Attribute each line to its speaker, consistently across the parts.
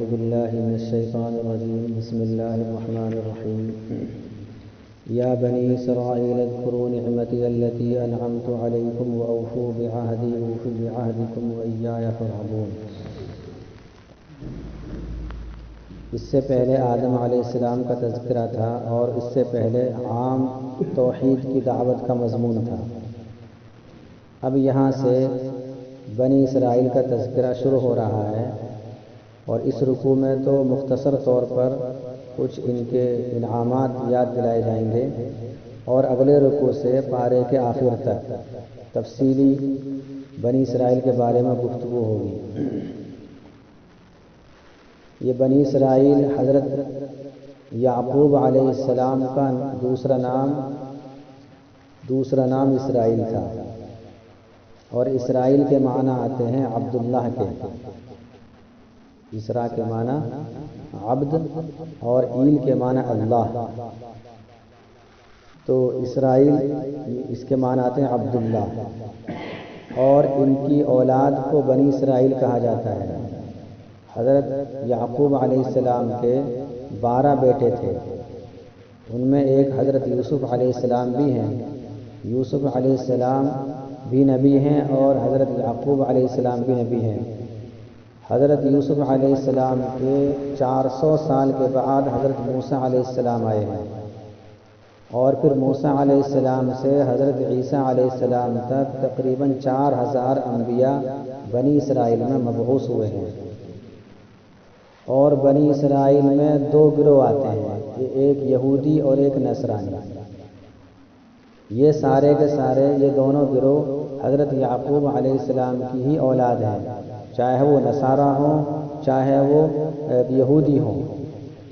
Speaker 1: بالله من الشيطان الرجيم بسم الله الرحمن الرحيم يا بني إسرائيل اذكروا نعمتي التي أنعمت عليكم وأوفوا بعهدي أوف بعهدكم وإياي فارهبون۔ اس سے پہلے آدم علیہ السلام کا تذکرہ تھا اور اس سے پہلے عام توحید کی دعوت کا مضمون تھا۔ اب یہاں سے بنی اسرائیل کا تذکرہ شروع ہو رہا ہے اور اس رکوع میں تو مختصر طور پر کچھ ان کے انعامات یاد دلائے جائیں گے اور اگلے رکوع سے پارے کے آخر تک تفصیلی بنی اسرائیل کے بارے میں گفتگو ہوگی۔ یہ بنی اسرائیل حضرت یعقوب علیہ السلام کا دوسرا نام اسرائیل تھا اور اسرائیل کے معنی آتے ہیں عبداللہ کے۔ اسرا کے معنی عبد اور ایل کے معنی اللہ، تو اسرائیل اس کے معنی آتے ہیں عبداللہ، اور ان کی اولاد کو بنی اسرائیل کہا جاتا ہے۔ حضرت یعقوب علیہ السلام کے 12 بیٹے تھے، ان میں ایک حضرت یوسف علیہ السلام بھی ہیں۔ یوسف علیہ السلام بھی نبی ہیں اور حضرت یعقوب علیہ السلام بھی نبی ہیں۔ حضرت یوسف علیہ السلام کے 400 سال کے بعد حضرت موسیٰ علیہ السلام آئے ہیں، اور پھر موسیٰ علیہ السلام سے حضرت عیسیٰ علیہ السلام تک تقریباً 4000 انبیاء بنی اسرائیل میں مبعوث ہوئے ہیں۔ اور بنی اسرائیل میں 2 گروہ آتے ہیں، ایک یہودی اور ایک نصرانی۔ یہ سارے کے سارے یہ دونوں گروہ حضرت یعقوب علیہ السلام کی ہی اولاد ہیں، چاہے وہ نصارہ ہوں چاہے وہ یہودی ہوں،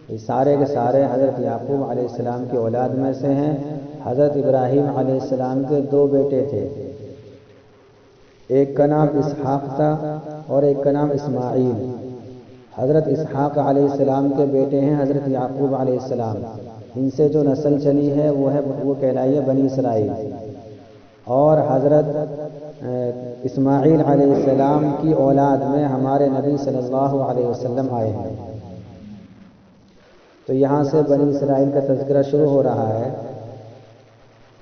Speaker 1: یہ سارے کے سارے حضرت یعقوب علیہ السلام کی اولاد میں سے ہیں۔ حضرت ابراہیم علیہ السلام کے 2 بیٹے تھے، ایک کا نام اسحاق تھا اور ایک کا نام اسماعیل۔ حضرت اسحاق علیہ السلام کے بیٹے ہیں حضرت یعقوب علیہ السلام، ان سے جو نسل چلی ہے وہ کہلائی ہے بنی اسرائیل۔ اور حضرت اسماعیل علیہ السلام کی اولاد میں ہمارے نبی صلی اللہ علیہ وسلم آئے ہیں۔ تو یہاں سے بنی اسرائیل کا تذکرہ شروع ہو رہا ہے۔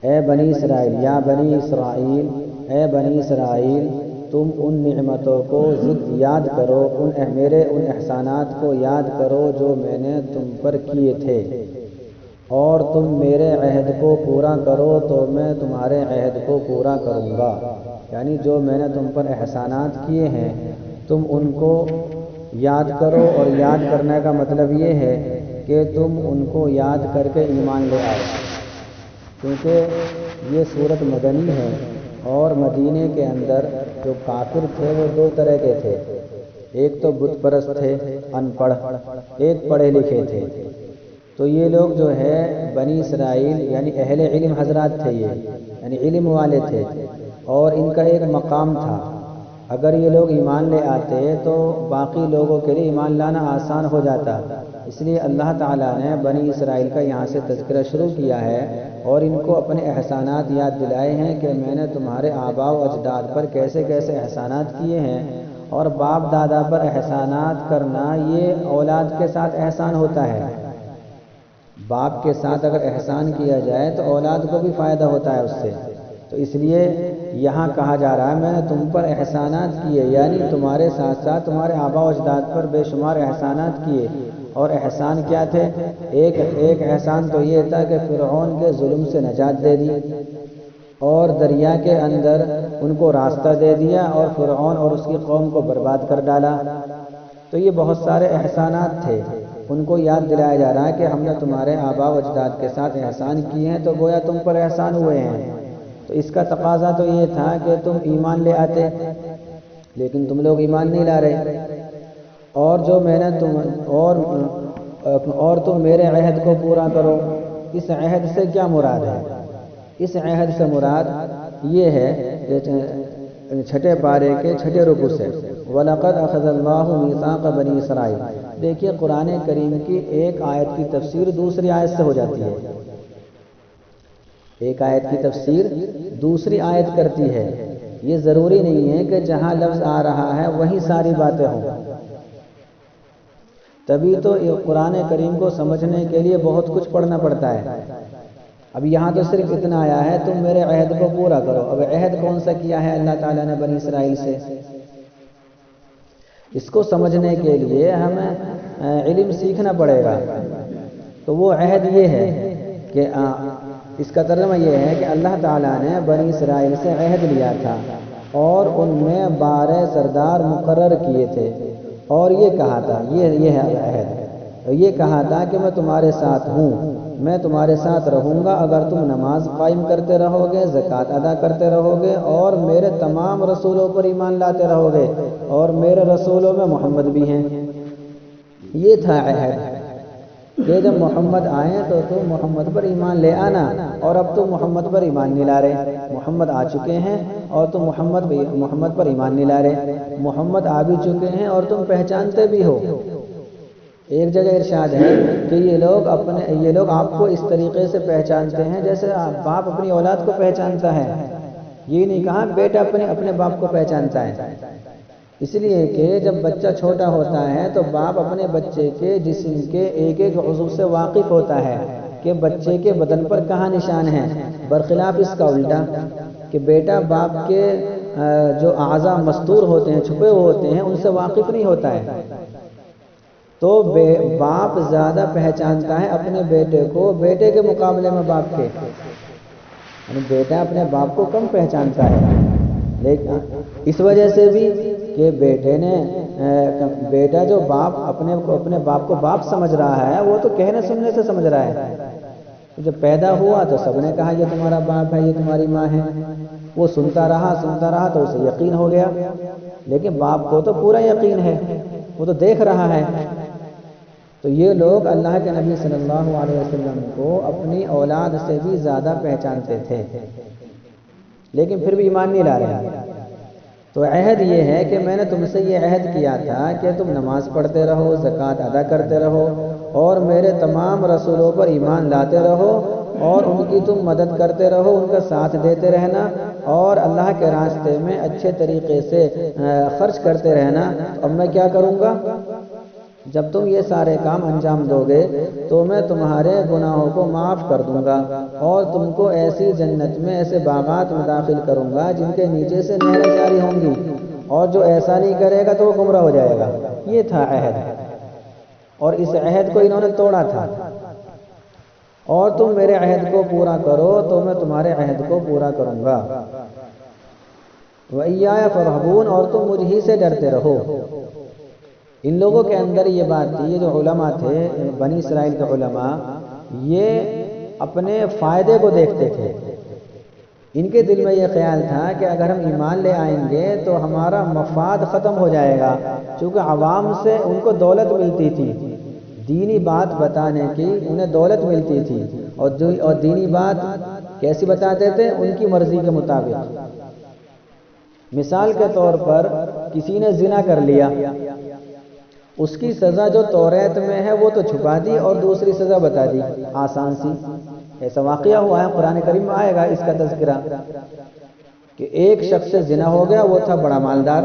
Speaker 1: اے بنی اسرائیل، یا بنی اسرائیل، اے بنی اسرائیل، تم ان نعمتوں کو یاد کرو، میرے ان احسانات کو یاد کرو جو میں نے تم پر کیے تھے، اور تم میرے عہد کو پورا کرو تو میں تمہارے عہد کو پورا کروں گا۔ یعنی جو میں نے تم پر احسانات کیے ہیں تم ان کو یاد کرو، اور یاد کرنے کا مطلب یہ ہے کہ تم ان کو یاد کر کے ایمان لے آؤ، کیونکہ یہ سورت مدنی ہے اور مدینے کے اندر جو کافر تھے وہ 2 طرح کے تھے، ایک تو بت پرست تھے ان پڑھ، ایک پڑھے لکھے تھے۔ تو یہ لوگ جو ہے بنی اسرائیل یعنی اہل علم حضرات تھے، یہ یعنی علم والے تھے، اور ان کا ایک مقام تھا۔ اگر یہ لوگ ایمان لے آتے تو باقی لوگوں کے لیے ایمان لانا آسان ہو جاتا، اس لیے اللہ تعالیٰ نے بنی اسرائیل کا یہاں سے تذکرہ شروع کیا ہے اور ان کو اپنے احسانات یاد دلائے ہیں کہ میں نے تمہارے آباء و اجداد پر کیسے کیسے احسانات کیے ہیں۔ اور باپ دادا پر احسانات کرنا یہ اولاد کے ساتھ احسان ہوتا ہے۔ باپ کے ساتھ اگر احسان کیا جائے تو اولاد کو بھی فائدہ ہوتا ہے اس سے، تو اس لیے یہاں کہا جا رہا ہے میں نے تم پر احسانات کیے، یعنی تمہارے ساتھ ساتھ تمہارے آباء و اجداد پر بے شمار احسانات کیے۔ اور احسان کیا تھے؟ ایک احسان تو یہ تھا کہ فرعون کے ظلم سے نجات دے دی اور دریا کے اندر ان کو راستہ دے دیا اور فرعون اور اس کی قوم کو برباد کر ڈالا۔ تو یہ بہت سارے احسانات تھے، ان کو یاد دلایا جا رہا ہے کہ ہم نے تمہارے آباء و اجداد کے ساتھ احسان کیے ہیں، تو گویا تم پر احسان ہوئے ہیں۔ تو اس کا تقاضا تو یہ تھا کہ تم ایمان لے آتے، لیکن تم لوگ ایمان نہیں لا رہے، اور جو میں نے اور تم میرے عہد کو پورا کرو۔ اس عہد سے کیا مراد ہے؟ اس عہد سے مراد یہ ہے کہ 6 پارے کے 6 رکوع سے وَلَقَدْ أَخَذَ اللَّهُ مِيثَاقَ بَنِي إِسْرَائِيلَ۔ دیکھیے قرآن کریم کی ایک آیت کی تفسیر دوسری آیت سے ہو جاتی ہے، ایک آیت کی تفسیر دوسری آیت کرتی ہے۔ یہ ضروری نہیں ہے کہ جہاں لفظ آ رہا ہے وہی ساری باتیں ہوں۔ تبھی تو یہ قرآن کریم کو سمجھنے کے لیے بہت کچھ پڑھنا پڑتا ہے۔ اب یہاں تو صرف اتنا آیا ہے تم میرے عہد کو پورا کرو۔ اب عہد کون سا کیا ہے اللہ تعالیٰ نے بنی اسرائیل سے؟ اس کو سمجھنے کے لیے ہمیں علم سیکھنا پڑے گا۔ تو وہ عہد یہ ہے کہ اس کا ترجمہ یہ ہے کہ اللہ تعالیٰ نے بنی اسرائیل سے عہد لیا تھا اور ان میں 12 سردار مقرر کیے تھے، اور یہ کہا تھا، یہ ہے عہد، یہ کہا تھا کہ میں تمہارے ساتھ ہوں، میں تمہارے ساتھ رہوں گا اگر تم نماز قائم کرتے رہو گے، زکوٰۃ ادا کرتے رہو گے، اور میرے تمام رسولوں پر ایمان لاتے رہو گے، اور میرے رسولوں میں محمد بھی ہیں۔ یہ تھا عہد کہ جب محمد آئیں تو تم محمد پر ایمان لے آنا، اور اب تم محمد پر ایمان نہیں لا رہے، محمد آ چکے ہیں اور تم محمد پر ایمان نہیں لا رہے، محمد آ بھی چکے ہیں اور تم پہچانتے بھی ہو۔ ایک جگہ ارشاد ہے کہ یہ لوگ آپ کو اس طریقے سے پہچانتے ہیں جیسے باپ اپنی اولاد کو پہچانتا ہے۔ یہ نہیں کہا بیٹا اپنے باپ کو پہچانتا ہے، اس لیے کہ جب بچہ چھوٹا ہوتا ہے تو باپ اپنے بچے کے جسم کے ایک ایک عضو سے واقف ہوتا ہے کہ بچے کے بدن پر کہاں نشان ہیں، برخلاف اس کا الٹا کہ بیٹا باپ کے جو اعضاء مستور ہوتے ہیں، چھپے ہوئے ہوتے ہیں، ان سے واقف نہیں ہوتا ہے۔ تو باپ زیادہ پہچانتا ہے اپنے بیٹے کو بیٹے کے مقابلے میں باپ کے، یعنی بیٹا اپنے باپ کو کم پہچانتا ہے، لیکن اس وجہ سے بھی کہ بیٹا جو اپنے باپ کو باپ سمجھ رہا ہے، وہ تو کہنے سننے سے سمجھ رہا ہے۔ جب پیدا ہوا تو سب نے کہا یہ تمہارا باپ ہے، یہ تمہاری ماں ہے، وہ سنتا رہا تو اسے یقین ہو گیا، لیکن باپ کو تو پورا یقین ہے، وہ تو دیکھ رہا ہے۔ تو یہ لوگ اللہ کے نبی صلی اللہ علیہ وسلم کو اپنی اولاد سے بھی زیادہ پہچانتے تھے، لیکن پھر بھی ایمان نہیں لا رہے۔ تو عہد یہ ہے کہ میں نے تم سے یہ عہد کیا تھا کہ تم نماز پڑھتے رہو، زکوٰۃ ادا کرتے رہو، اور میرے تمام رسولوں پر ایمان لاتے رہو، اور ان کی تم مدد کرتے رہو، ان کا ساتھ دیتے رہنا، اور اللہ کے راستے میں اچھے طریقے سے خرچ کرتے رہنا۔ اب میں کیا کروں گا؟ جب تم یہ سارے کام انجام دو گے تو میں تمہارے گناہوں کو معاف کر دوں گا، اور تم کو ایسی جنت میں، ایسے باغات میں داخل کروں گا جن کے نیچے سے نہریں جاری ہوں گی، اور جو ایسا نہیں کرے گا تو وہ گمراہ ہو جائے گا۔ یہ تھا عہد، اور اس عہد کو انہوں نے توڑا تھا۔ اور تم میرے عہد کو پورا کرو تو میں تمہارے عہد کو پورا کروں گا۔ وَإِيَّايَ فَارْهَبُونِ، اور تم مجھ ہی سے ڈرتے رہو۔ ان لوگوں کے اندر یہ بات تھی، یہ جو علماء تھے بنی اسرائیل کے علماء، یہ اپنے فائدے کو دیکھتے تھے۔ ان کے دل میں یہ خیال تھا کہ اگر ہم ایمان لے آئیں گے تو ہمارا مفاد ختم ہو جائے گا، چونکہ عوام سے ان کو دولت ملتی تھی، دینی بات بتانے کی انہیں دولت ملتی تھی، اور دینی بات کیسی بتاتے تھے؟ ان کی مرضی کے مطابق۔ مثال کے طور پر کسی نے زنا کر لیا، اس کی سزا جو توریت میں ہے وہ تو چھپا دی اور دوسری سزا بتا دی، آسان سی۔ ایسا واقعہ ہوا ہے، قرآن کریم میں آئے گا اس کا تذکرہ، کہ ایک شخص سے زنا ہو گیا، وہ تھا بڑا مالدار۔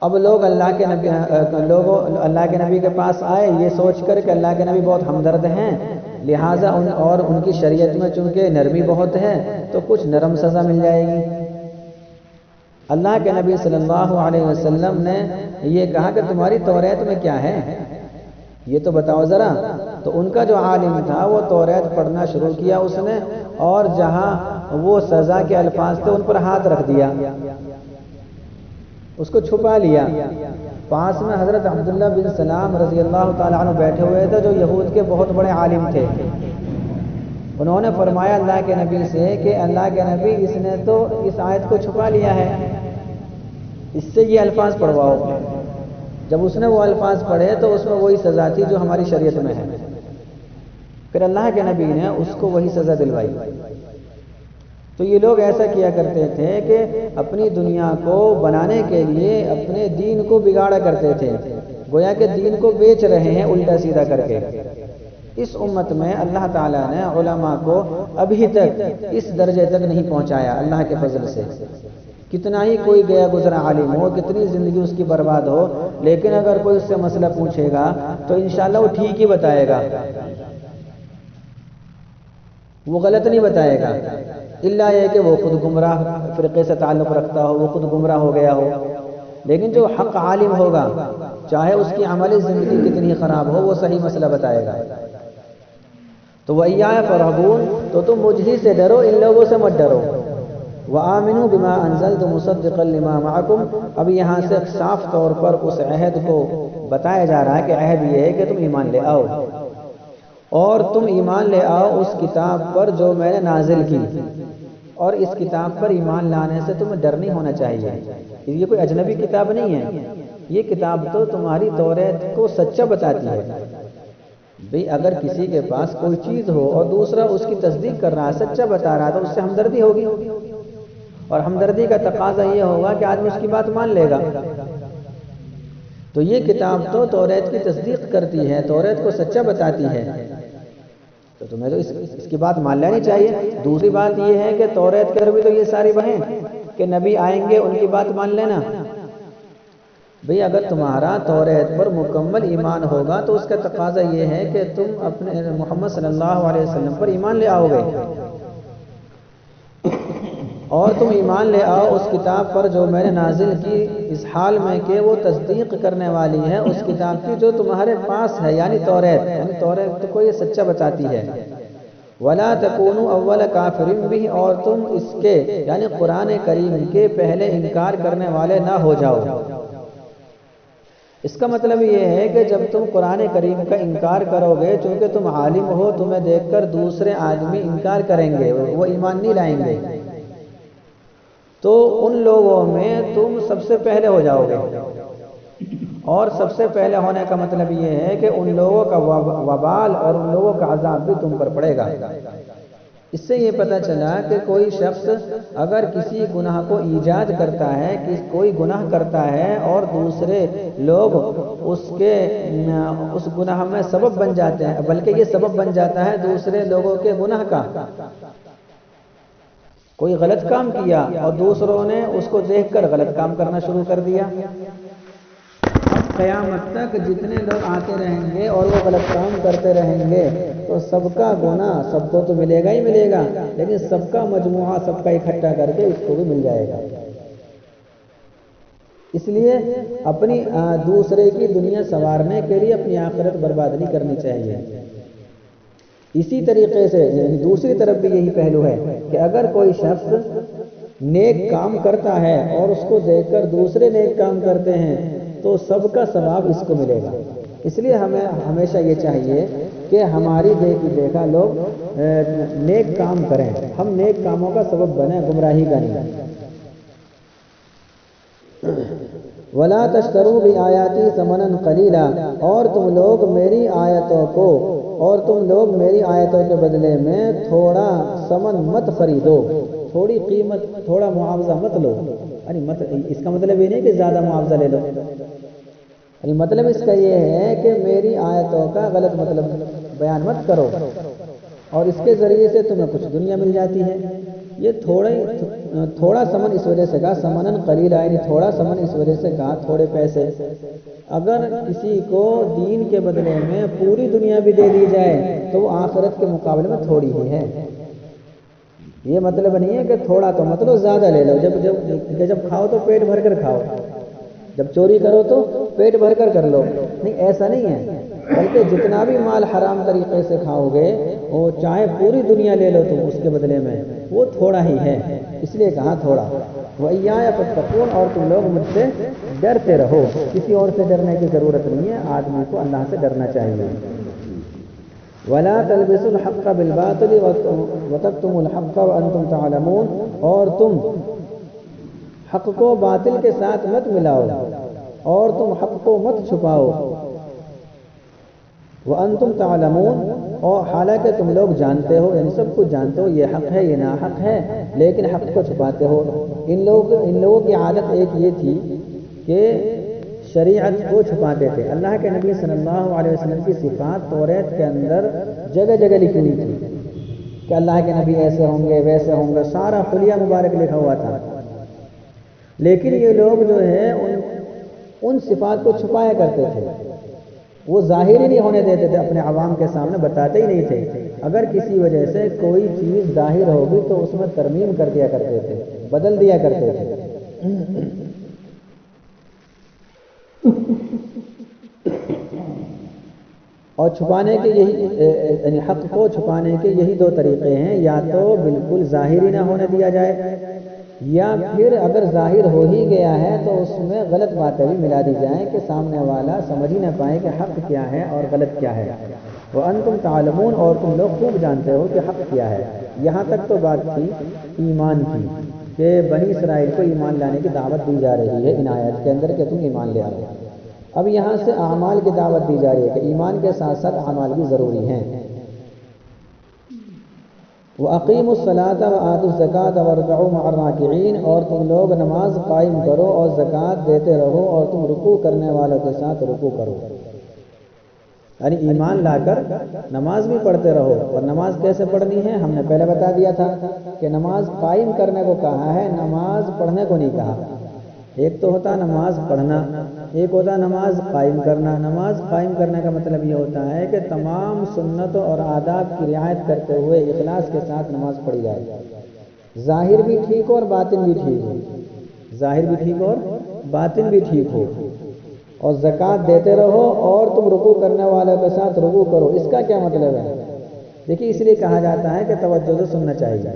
Speaker 1: اب لوگ اللہ کے نبی کے پاس آئے یہ سوچ کر کہ اللہ کے نبی بہت ہمدرد ہیں، لہٰذا اور ان کی شریعت میں چونکہ نرمی بہت ہے تو کچھ نرم سزا مل جائے گی۔ اللہ کے نبی صلی اللہ علیہ وسلم نے یہ کہا کہ تمہاری توریت میں کیا ہے، یہ تو بتاؤ ذرا۔ تو ان کا جو عالم تھا وہ توریت پڑھنا شروع کیا اس نے، اور جہاں وہ سزا کے الفاظ تھے ان پر ہاتھ رکھ دیا، اس کو چھپا لیا۔ پاس میں حضرت عبداللہ بن سلام رضی اللہ تعالیٰ عنہ بیٹھے ہوئے تھے، جو یہود کے بہت بڑے عالم تھے۔ انہوں نے فرمایا اللہ کے نبی سے کہ اللہ کے نبی اس نے تو اس آیت کو چھپا لیا ہے، اس سے یہ الفاظ پڑھواؤ۔ جب اس نے وہ الفاظ پڑھے تو اس میں وہی سزا تھی جو ہماری شریعت میں ہے۔ پھر اللہ کے نبی نے اس کو وہی سزا دلوائی۔ تو یہ لوگ ایسا کیا کرتے تھے کہ اپنی دنیا کو بنانے کے لیے اپنے دین کو بگاڑا کرتے تھے، گویا کہ دین کو بیچ رہے ہیں الٹا سیدھا کر کے۔ اس امت میں اللہ تعالیٰ نے علماء کو ابھی تک اس درجے تک نہیں پہنچایا اللہ کے فضل سے، کتنا ہی کوئی گیا گزرا عالم ہو، کتنی زندگی اس کی برباد ہو، لیکن اگر کوئی اس سے مسئلہ پوچھے گا تو انشاءاللہ وہ ٹھیک ہی بتائے گا، وہ غلط نہیں بتائے گا، الا یہ کہ وہ خود گمراہ فرقے سے تعلق رکھتا ہو، وہ خود گمراہ ہو گیا ہو۔ لیکن جو حق عالم ہوگا، چاہے اس کی عملی زندگی کتنی خراب ہو، وہ صحیح مسئلہ بتائے گا۔ تو وَإِيَّايَ فَارْهَبُونَ، تو تم مجھ ہی سے ڈرو، ان لوگوں سے مت ڈرو۔ وَآمِنُوا بِمَا أَنزَلْتُ مُصَدِّقًا لِمَا مَعَكُمْ، اب یہاں سے صاف طور پر اس عہد کو بتایا جا رہا ہے کہ عہد یہ ہے کہ تم ایمان لے آؤ، اور تم ایمان لے آؤ اس کتاب پر جو میں نے نازل کی، اور اس کتاب پر ایمان لانے سے تمہیں ڈر نہیں ہونا چاہیے۔ یہ کوئی اجنبی کتاب نہیں ہے، یہ کتاب تو تمہاری توریت کو سچا بتاتی ہے۔ بھئی اگر کسی کے پاس کوئی چیز ہو اور دوسرا اس کی تصدیق کر رہا ہے، سچا بتا رہا ہے، تو اس سے ہمدردی ہوگی، اور ہمدردی کا تقاضا یہ ہوگا کہ آدمی اس کی بات مان لے گا۔ تو یہ کتاب تو توریت کی تصدیق کرتی ہے، توریت کو سچا بتاتی ہے، تو تمہیں تو اس کی بات مان لینی چاہیے۔ دوسری بات یہ ہے کہ توریت کے اندر بھی تو یہ ساری بہیں کہ نبی آئیں گے، ان کی بات مان لینا۔ بھئی اگر تمہارا توریت پر مکمل ایمان ہوگا تو اس کا تقاضا یہ ہے کہ تم اپنے محمد صلی اللہ علیہ وسلم پر ایمان لے آؤ گے، اور تم ایمان لے آؤ اس کتاب پر جو میں نے نازل کی، اس حال میں کہ وہ تصدیق کرنے والی ہے اس کتاب کی جو تمہارے پاس ہے، یعنی توریت، یعنی توریت کو یہ سچا بتاتی ہے۔ وَلَا تَكُونُوا أَوَّلَ كَافِرٍ بِهِ، اور تم اس کے یعنی قرآن کریم کے پہلے انکار کرنے والے نہ ہو جاؤ۔ اس کا مطلب یہ ہے کہ جب تم قرآن کریم کا انکار کرو گے، چونکہ تم عالم ہو، تمہیں دیکھ کر دوسرے آدمی انکار کریں گے، وہ ایمان نہیں لائیں گے، تو ان لوگوں میں تم سب سے پہلے ہو جاؤ گے، اور سب سے پہلے ہونے کا مطلب یہ ہے کہ ان لوگوں کا وبال اور ان لوگوں کا عذاب بھی تم پر پڑے گا۔ اس سے یہ پتہ چلا کہ کوئی شخص اگر کسی گناہ کو ایجاد کرتا ہے، کوئی گناہ کرتا ہے اور دوسرے لوگ اس گناہ میں سبب بن جاتے ہیں، بلکہ یہ سبب بن جاتا ہے دوسرے لوگوں کے گناہ کا۔ کوئی غلط کام کیا اور دوسروں نے اس کو دیکھ کر غلط کام کرنا شروع کر دیا، قیامت تک جتنے لوگ آتے رہیں گے اور وہ غلط کام کرتے رہیں گے تو سب کا گناہ سب کو تو ملے گا ہی ملے گا، لیکن سب کا مجموعہ سب کا اکٹھا کر کے اس کو بھی مل جائے گا۔ اس لیے اپنی دوسرے کی دنیا سنوارنے کے لیے اپنی آخرت برباد نہیں کرنی چاہیے۔ اسی طریقے سے دوسری طرف بھی یہی پہلو ہے کہ اگر کوئی شخص نیک کام کرتا ہے اور اس کو دیکھ کر دوسرے نیک کام کرتے ہیں تو سب کا ثواب اس کو ملے گا۔ اس لیے ہمیں ہمیشہ یہ چاہیے کہ ہماری دیکھا لوگ نیک کام کریں، ہم نیک کاموں کا سبب بنیں، گمراہی کا نہیں۔ وَلَا تَشْتَرُوا بِآيَاتِي ثَمَنًا قَلِيلًا، اور تم لوگ میری آیتوں کے بدلے میں تھوڑا ثمن مت خریدو، تھوڑی قیمت، تھوڑا معاوضہ مت لو۔ اس کا مطلب یہ نہیں کہ زیادہ معاوضہ لے لو، مطلب اس کا یہ ہے کہ میری آیتوں کا غلط مطلب بیان مت کرو اور اس کے ذریعے سے تمہیں کچھ دنیا مل جاتی ہے۔ یہ تھوڑا ثمن اس وجہ سے کہا، ثمناً قلیلا، یعنی تھوڑا ثمن اس وجہ سے کہا تھوڑے پیسے۔ اگر کسی کو دین کے بدلے میں پوری دنیا بھی دے دی جائے تو وہ آخرت کے مقابلے میں تھوڑی ہی ہے۔ یہ مطلب نہیں ہے کہ تھوڑا تو مطلب زیادہ لے لو، جب کھاؤ تو پیٹ بھر کر کھاؤ، جب چوری کرو تو پیٹ بھر کر لو، نہیں ایسا نہیں ہے، بلکہ جتنا بھی مال حرام طریقے سے کھاؤ گے وہ چاہے پوری دنیا لے لو تم اس کے بدلے میں، وہ تھوڑا ہی ہے، اس لیے کہا تھوڑا۔ وَإِيَّايَ فَاتَّقُونِ، اور تم لوگ مجھ سے ڈرتے رہو، کسی اور سے ڈرنے کی ضرورت نہیں ہے، آدمی کو اللہ سے ڈرنا چاہیے۔ وَلَا تَلْبِسُوا الْحَقَّ بِالْبَاطِلِ وَتَكْتُمُوا الْحَقَّ وَأَنْتُمْ تَعْلَمُونَ، اور تم حق کو باطل کے ساتھ مت ملاؤ اور تم حق کو مت چھپاؤ۔ وَأَنْتُمْ تَعْلَمُونَ، اور حالانکہ تم لوگ جانتے ہو، یعنی سب کچھ جانتے ہو، یہ حق ہے یہ ناحق ہے، لیکن حق کو چھپاتے ہو۔ ان لوگوں کی عادت ایک یہ تھی کہ شریعت کو چھپاتے تھے۔ اللہ کے نبی صلی اللہ علیہ وسلم کی صفات توریت کے اندر جگہ جگہ لکھی ہوئی تھی کہ اللہ کے نبی ایسے ہوں گے ویسے ہوں گے، سارا خلیہ مبارک لکھا ہوا تھا، لیکن یہ لوگ جو ہے ان صفات کو چھپایا کرتے تھے، وہ ظاہر ہی نہیں ہونے دیتے تھے، اپنے عوام کے سامنے بتاتے ہی نہیں تھے۔ اگر کسی وجہ سے کوئی چیز ظاہر ہوگی تو اس میں ترمیم کر دیا کرتے تھے، بدل دیا کرتے تھے۔ اور چھپانے کے یعنی حق کو چھپانے کے یہی دو طریقے ہیں، یا تو بالکل ظاہر ہی نہ ہونے دیا جائے، یا پھر اگر ظاہر ہو ہی گیا ہے تو اس میں غلط باتیں بھی ملا دی جائیں کہ سامنے والا سمجھ ہی نہ پائے کہ حق کیا ہے اور غلط کیا ہے۔ وَأَنْتُمْ تَعْلَمُونَ، اور تم لوگ خوب جانتے ہو کہ حق کیا ہے۔ یہاں تک تو بات تھی ایمان کی، کہ بنی اسرائیل کو ایمان لانے کی دعوت دی جا رہی ہے ان آیات کے اندر کہ تم ایمان لے آؤ۔ اب یہاں سے اعمال کی دعوت دی جا رہی ہے کہ ایمان کے ساتھ ساتھ اعمال بھی ضروری ہیں۔ وَأَقِيمُوا الصَّلَاةَ وَآتُوا الزَّكَاةَ وَارْكَعُوا مَعَ الرَّاكِعِينَ، اور تم لوگ نماز قائم کرو اور زکوٰۃ دیتے رہو اور تم رکوع کرنے والوں کے ساتھ رکوع کرو۔ یعنی ایمان لا کر نماز بھی پڑھتے رہو۔ اور نماز کیسے پڑھنی ہے ہم نے پہلے بتا دیا تھا کہ نماز قائم کرنے کو کہا ہے، نماز پڑھنے کو نہیں کہا۔ ایک تو ہوتا نماز پڑھنا، ایک ہوتا نماز قائم کرنا۔ نماز قائم کرنے کا مطلب یہ ہوتا ہے کہ تمام سنتوں اور آداب کی رعایت کرتے ہوئے اخلاص کے ساتھ نماز پڑھی جائے، ظاہر بھی ٹھیک ہو اور باطن بھی ٹھیک ہو، ظاہر بھی ٹھیک ہو اور باطن بھی ٹھیک ہو۔ اور زکوٰۃ دیتے رہو اور تم رکوع کرنے والوں کے ساتھ رکوع کرو۔ اس کا کیا مطلب ہے؟ دیکھیے اس لیے کہا جاتا ہے کہ توجہ سے سننا چاہیے۔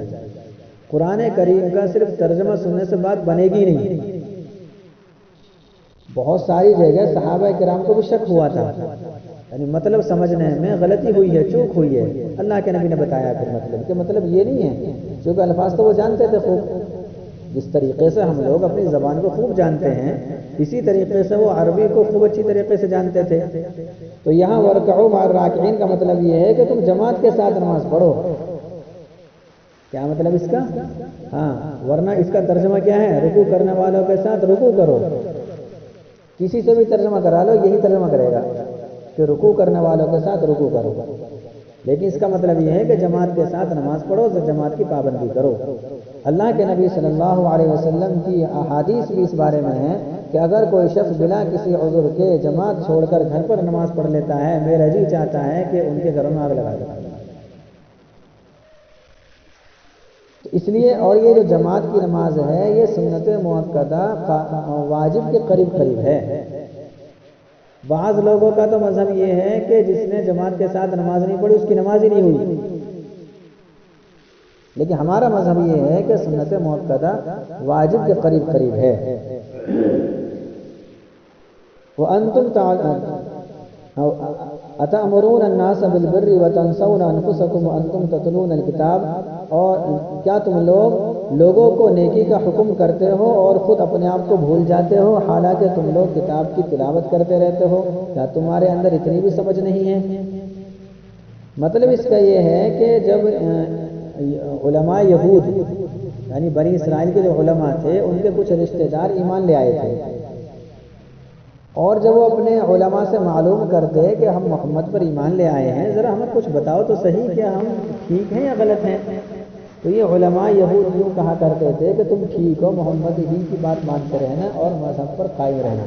Speaker 1: قرآن کریم کا صرف ترجمہ سننے سے بات بنے گی نہیں۔ بہت ساری جگہ صحابہ کرام کو بھی شک ہوا تھا، یعنی مطلب سمجھنے میں غلطی ہوئی ہے، چوک ہوئی ہے۔ اللہ کے نبی نے بتایا پھر مطلب کہ مطلب یہ نہیں ہے، کیونکہ الفاظ تو وہ جانتے تھے خوب۔ جس طریقے سے ہم لوگ اپنی زبان کو خوب جانتے ہیں، اسی طریقے سے وہ عربی کو خوب اچھی طریقے سے جانتے تھے۔ تو یہاں وَارْكَعُوا مَعَ الرَّاكِعِينَ کا مطلب یہ ہے کہ تم جماعت کے ساتھ نماز پڑھو۔ کیا مطلب اس کا؟ ہاں، ورنہ اس کا ترجمہ کیا ہے؟ رکوع کرنے والوں کے ساتھ رکوع کرو۔ کسی سے بھی ترجمہ کرا لو یہی ترجمہ کرے گا کہ رکوع کرنے والوں کے ساتھ رکوع کرو، لیکن اس کا مطلب یہ ہے کہ جماعت کے ساتھ نماز پڑھو، جماعت کی پابندی کرو۔ اللہ کے نبی صلی اللہ علیہ وسلم کی احادیث بھی اس بارے میں ہے کہ اگر کوئی شخص بلا کسی عذر کے جماعت چھوڑ کر گھر پر نماز پڑھ لیتا ہے، میرا جی چاہتا ہے کہ ان کے گھروں میں آگ لگا دے۔ اس لیے اور یہ جو جماعت کی نماز ہے یہ سنت مؤکدہ واجب کے قریب قریب ہے۔ بعض لوگوں کا تو مذہب یہ ہے کہ جس نے جماعت کے ساتھ نماز نہیں پڑھی اس کی نماز ہی نہیں ہوئی، لیکن ہمارا مذہب یہ ہے کہ سنت مؤکدہ واجب کے قریب قریب ہے۔ وَأَنْتُمْ أَتَأْمُرُونَ النَّاسَ بِالْبِرِّ وَتَنْسَوْنَ أَنفُسَكُمْ وَأَنْتُمْ تَتْلُونَ الْكِتَابَ، اور کیا تم لوگوں کو نیکی کا حکم کرتے ہو اور خود اپنے آپ کو بھول جاتے ہو حالانکہ تم لوگ کتاب کی تلاوت کرتے رہتے ہو؟ کیا تمہارے اندر اتنی بھی سمجھ نہیں ہے؟ مطلب اس کا یہ ہے کہ جب علماء یہود یعنی بنی اسرائیل کے جو علماء تھے ان کے کچھ رشتہ دار ایمان لے آئے تھے، اور جب وہ اپنے علماء سے معلوم کرتے کہ ہم محمد پر ایمان لے آئے ہیں، ذرا ہمیں کچھ بتاؤ تو صحیح کہ ہم ٹھیک ہیں یا غلط ہیں، تو یہ علماء یہود یوں کہا کرتے تھے کہ تم ٹھیک ہو، محمد ہی کی بات مانتے رہنا اور مذہب پر قائم رہنا۔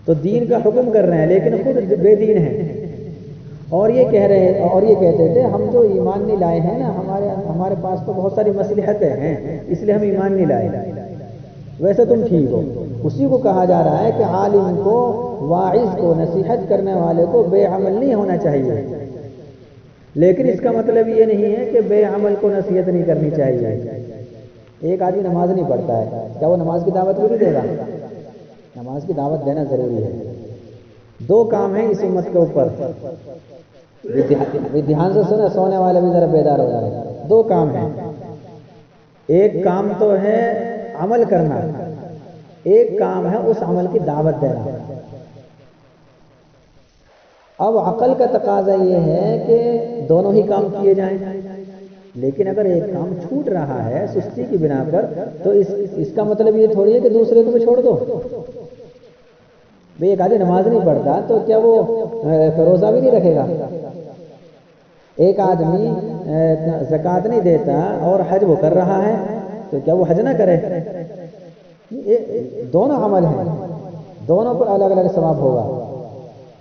Speaker 1: تو دین کا حکم کر رہے ہیں لیکن خود بے دین ہیں، اور یہ کہتے تھے ہم جو ایمان نہیں لائے ہیں نا، ہمارے پاس تو بہت ساری مصلحتیں ہیں اس لیے ہم ایمان نہیں لائے، ویسے تم ٹھیک ہو۔ اسی کو کہا جا رہا ہے کہ عالم کو، واعظ کو، نصیحت کرنے والے کو بے عمل نہیں ہونا چاہیے، لیکن اس کا مطلب یہ نہیں ہے کہ بے عمل کو نصیحت نہیں کرنی چاہیے۔ ایک آدمی نماز نہیں پڑھتا ہے، کیا وہ نماز کی دعوت بھی نہیں دے گا؟ نماز کی دعوت دینا ضروری ہے۔ دو کام ہیں اس امت کے اوپر، دھیان سے سنیں، سونے والے بھی ذرا بیدار ہو جائیں۔ دو کام ہیں، ایک کام تو ہے عمل کرنا، ایک کام ہے اس عمل کی دعوت دینا۔ اب عقل کا تقاضا یہ ہے کہ دونوں ہی کام کیے جائیں، لیکن اگر ایک کام چھوٹ رہا ہے سستی کی بنا پر تو اس کا مطلب یہ تھوڑی ہے کہ دوسرے کو بھی چھوڑ دو۔ ایک آدمی نماز نہیں پڑھتا تو کیا وہ روزہ بھی نہیں رکھے گا؟ ایک آدمی زکوٰۃ نہیں دیتا اور حج وہ کر رہا ہے تو کیا وہ حج نہ کرے؟ یہ دونوں عمل ہیں، دونوں پر الگ الگ ثواب ہوگا۔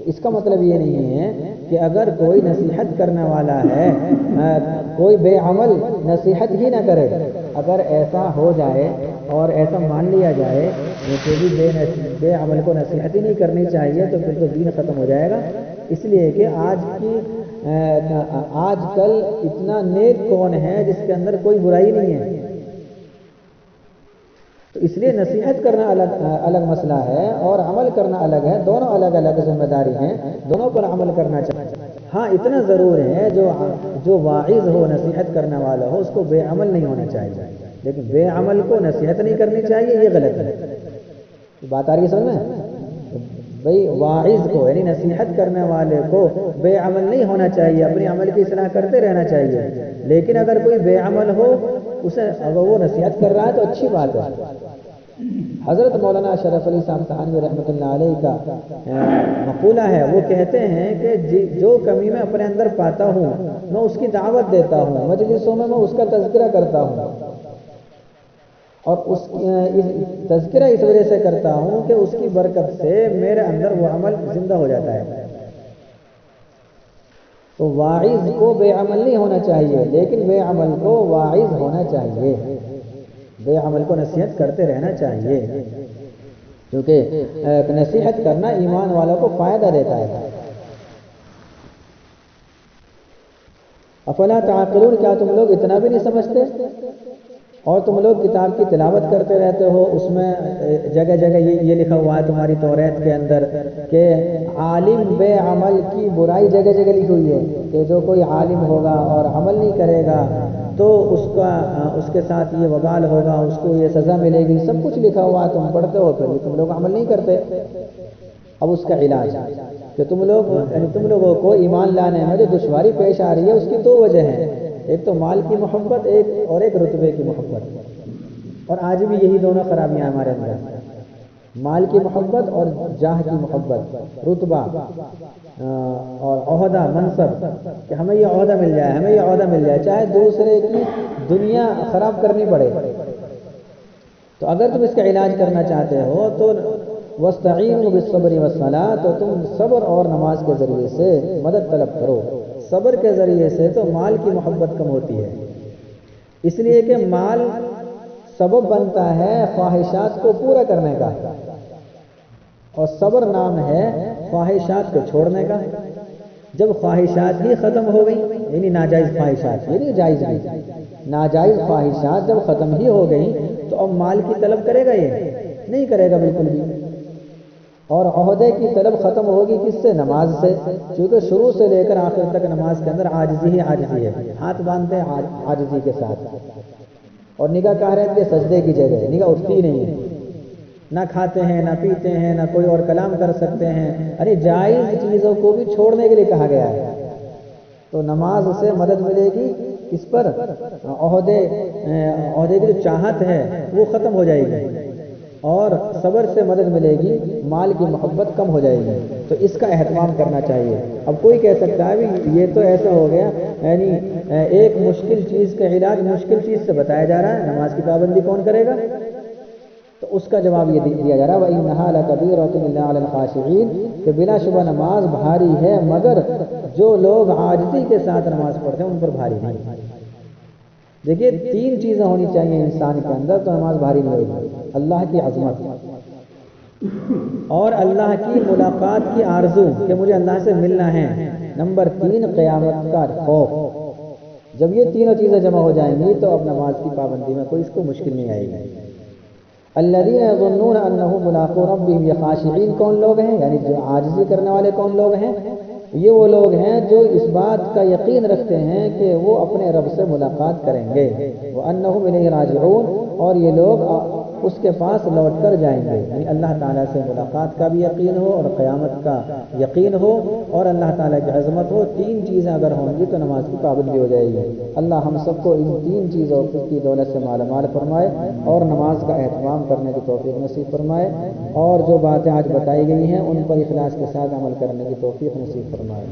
Speaker 1: اس کا مطلب یہ نہیں ہے کہ اگر کوئی نصیحت کرنے والا ہے کوئی بے عمل نصیحت ہی نہ کرے، اگر ایسا ہو جائے اور ایسا مان لیا جائے کہ بھی بے عمل کو نصیحت ہی نہیں کرنی چاہیے تو پھر تو دین ختم ہو جائے گا۔ اس لیے کہ آج کل اتنا نیک کون ہے جس کے اندر کوئی برائی نہیں ہے، تو اس لیے نصیحت کرنا الگ مسئلہ ہے اور عمل کرنا الگ ہے، دونوں الگ الگ ذمہ داری ہیں، دونوں پر عمل کرنا چاہیے۔ ہاں اتنا ضرور ہے جو واعظ ہو، نصیحت کرنے والا ہو، اس کو بے عمل نہیں ہونا چاہیے، لیکن بے عمل کو نصیحت نہیں کرنی چاہیے، یہ غلط ہے۔ بات آ رہی ہے سمجھ میں؟ بھئی واعظ کو یعنی نصیحت کرنے والے کو بے عمل نہیں ہونا چاہیے، اپنی عمل کی اصلاح کرتے رہنا چاہیے، لیکن اگر کوئی بے عمل ہو اسے اگر وہ نصیحت کر رہا ہے تو اچھی بات ہے۔ حضرت مولانا اشرف علی صاحب تھانوی رحمۃ اللہ علیہ کا مقولہ ہے، وہ کہتے ہیں کہ جو کمی میں اپنے اندر پاتا ہوں میں اس کی دعوت دیتا ہوں، مجلسوں میں اس کا تذکرہ کرتا ہوں، اور تذکرہ اس وجہ سے کرتا ہوں کہ اس کی برکت سے میرے اندر وہ عمل زندہ ہو جاتا ہے۔ تو واعظ کو بے عمل نہیں ہونا چاہیے، لیکن بے عمل کو واعظ ہونا چاہیے، بے عمل کو نصیحت کرتے رہنا چاہیے، کیونکہ نصیحت کرنا ایمان والوں کو فائدہ دیتا ہے۔ افلا تعقلون، کیا تم لوگ اتنا بھی نہیں سمجھتے؟ اور تم لوگ کتاب کی تلاوت کرتے رہتے ہو، اس میں جگہ جگہ یہ لکھا ہوا ہے تمہاری توریت کے اندر کہ عالم بے عمل کی برائی جگہ جگہ لکھی ہوئی ہے، کہ جو کوئی عالم ہوگا اور عمل نہیں کرے گا تو اس کے ساتھ یہ وبال ہوگا، اس کو یہ سزا ملے گی، سب کچھ لکھا ہوا ہے، تم پڑھتے ہو پھر تم لوگ عمل نہیں کرتے۔ اب اس کا علاج کہ تم لوگوں کو ایمان لانے میں جو دشواری پیش آ رہی ہے اس کی دو وجہ ہیں، ایک تو مال کی محبت، ایک رتبے کی محبت، اور آج بھی یہی دونوں خرابیاں ہمارے اندر، مال کی محبت اور جاہ کی محبت، رتبہ اور عہدہ، منصب، کہ ہمیں یہ عہدہ مل جائے، ہمیں یہ عہدہ مل جائے، چاہے دوسرے کی دنیا خراب کرنی پڑے۔ تو اگر تم اس کا علاج کرنا چاہتے ہو تو وَاسْتَعِينُوا بِالصَّبْرِ وَالصَّلَاةِ، تو تم صبر اور نماز کے ذریعے سے مدد طلب کرو۔ صبر کے ذریعے سے تو مال کی محبت کم ہوتی ہے، اس لیے کہ مال سبب بنتا ہے خواہشات کو پورا کرنے کا، اور صبر نام ہے خواہشات کو چھوڑنے کا۔ جب خواہشات ہی ختم ہو گئی، یعنی ناجائز خواہشات، یعنی جائز بھی، ناجائز خواہشات جب ختم ہی ہو گئی تو اب مال کی طلب کرے گا؟ یہ نہیں کرے گا بالکل بھی۔ اور عہدے کی طلب ختم ہوگی کس سے؟ نماز سے، کیونکہ شروع سے لے کر آخر تک نماز کے اندر عاجزی ہی عاجزی ہے، ہاتھ باندھتے ہیں عاجزی کے ساتھ، اور نگاہ کہاں رہتی ہے؟ سجدے کی جگہ، نگاہ اٹھتی نہیں ہے، نہ کھاتے ہیں نہ پیتے ہیں نہ کوئی اور کلام کر سکتے ہیں، ارے جائز چیزوں کو بھی چھوڑنے کے لیے کہا گیا ہے۔ تو نماز سے مدد ملے گی کس پر؟ عہدے کی جو چاہت ہے وہ ختم ہو جائے گی، اور صبر سے مدد ملے گی، مال کی محبت کم ہو جائے گی۔ تو اس کا اہتمام کرنا چاہیے۔ اب کوئی کہہ سکتا ہے بھی یہ تو ایسا ہو گیا، یعنی ایک مشکل چیز کا علاج مشکل چیز سے بتایا جا رہا ہے، نماز کی پابندی کون کرے گا؟ تو اس کا جواب یہ دیا جا رہا ہے وَإِنَّهَا لَكَبِيرَةٌ إِلَّا عَلَى الْخَاشِعِينَ، کہ بلا شبہ نماز بھاری ہے مگر جو لوگ عاجزی کے ساتھ نماز پڑھتے ہیں ان پر بھاری نہیں۔ دیکھیے تین چیزیں ہونی چاہیے انسان کے اندر تو نماز بھاری نہیں ہوگی: اللہ کی عظمت، اور اللہ کی ملاقات کی آرزو کہ مجھے اللہ سے ملنا ہے، نمبر 3 قیامت کا خوف۔ جب یہ تینوں چیزیں جمع ہو جائیں گی تو اب نماز کی پابندی میں کوئی اس کو مشکل نہیں آئے گی۔ الذین یظنون انہم ملاقو ربہم، یہ خاشعین کون لوگ ہیں؟ یعنی جو عاجزی کرنے والے کون لوگ ہیں؟ یہ وہ لوگ ہیں جو اس بات کا یقین رکھتے ہیں کہ وہ اپنے رب سے ملاقات کریں گے، وَأَنَّهُمْ إِلَيْهِ رَاجِعُونَ، اور یہ لوگ اس کے پاس لوٹ کر جائیں گے، یعنی اللہ تعالیٰ سے ملاقات کا بھی یقین ہو اور قیامت کا یقین ہو اور اللہ تعالیٰ کی عظمت ہو۔ تین چیزیں اگر ہوں گی تو نماز کی پابندی ہو جائے گی۔ اللہ ہم سب کو ان تین چیزوں کی دولت سے مالا مال فرمائے اور نماز کا اہتمام کرنے کی توفیق نصیب فرمائے، اور جو باتیں آج بتائی گئی ہیں ان پر اخلاص کے ساتھ عمل کرنے کی توفیق نصیب فرمائے۔